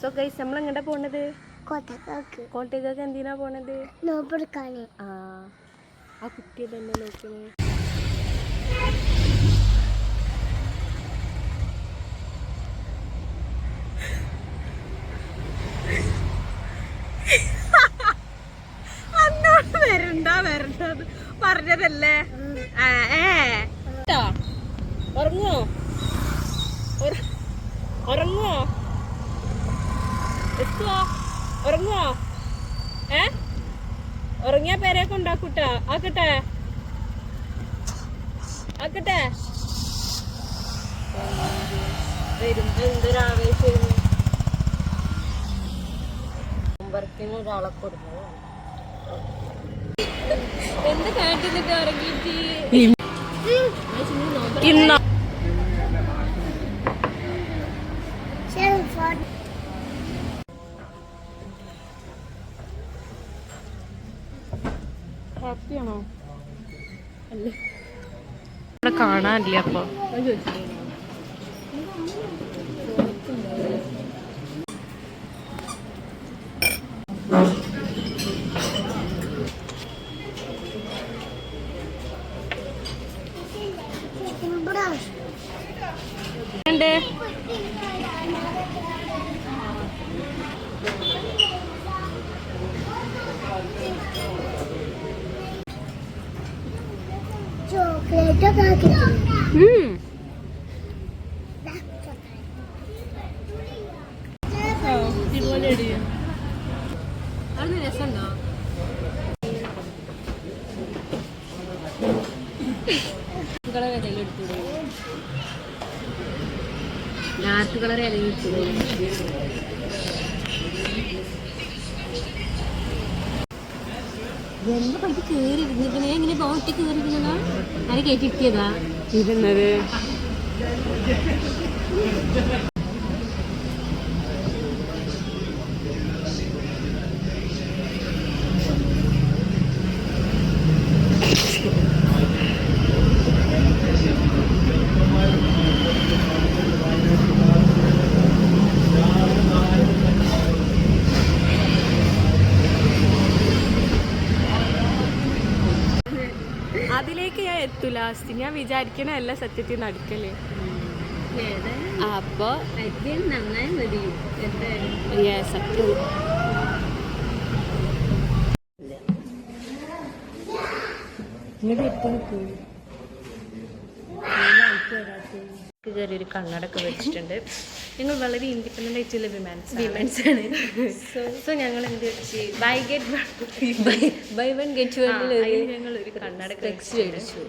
So guys നമ്മളെങ്ങോട്ടാ പോണത്? കോട്ടയ്ക്കൊക്കെ എന്തിനാ പോണത്? ആ കുട്ടിയെ തന്നെ നോക്കണേ. അന്നോട് വരണ്ട പറഞ്ഞതല്ലേ. ഉറങ്ങോ ഉറങ്ങോ ഉറങ്ങോ? ഉറങ്ങിയ പേരൊക്കെ ഉണ്ടാക്കൂട്ടാ. ആക്കട്ടെ ആക്കട്ടെ. വരുമ്പോ എന്തൊരാവേശം. വർക്കിന് ഒരാളെ കൊടുക്കുന്നു. എന്താ കാട്ടിന്നിട്ട് ഉറങ്ങിയിട്ട് ഇന്നോ ഹാപ്പിയാണോ? അല്ലേ ഇവിടെ കാണാനില്ല. അപ്പൊ രസമുണ്ടോ? ഡാർക്ക് കളർ ഇലയിൽ എടുത്തൂടെ? എന്താ പറ്റി കേറി ഇരുന്നിക്കണേ? ഇങ്ങനെ ബോട്ടി കേറി ഇരുന്നതാ? ആരെ കയറ്റിട്ടിയതാ ഇരുന്നത്? അതിലേക്ക് ഞാൻ എത്തൂല. ഞാൻ വിചാരിക്കണല്ല സത്യത്തിൽ നടക്കല്. അപ്പൊ നന്നായി മതി. സത്യം ചെറിയൊരു കണ്ണടൊക്കെ വെച്ചിട്ടുണ്ട്. ഞങ്ങൾ വളരെ ഇൻഡിപെൻഡൻ്റ് ആയിട്ടുള്ള വിമൻസ് ആണ്. സോ ഞങ്ങൾ എന്ത് വെച്ച് ബൈ വൺ ഗെറ്റ് ഞങ്ങൾ ഒരു കണ്ണടൊക്കെ വെച്ചു.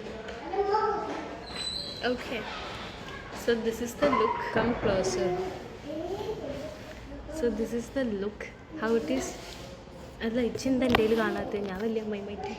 Okay, so this is the look. Come closer. So this is the look how it is. അല്ല ഇച്ചെന്താ എൻ്റെ കയ്യിൽ കാണാത്തത്? ഞാൻ വലിയ അമ്മയുമായിട്ട്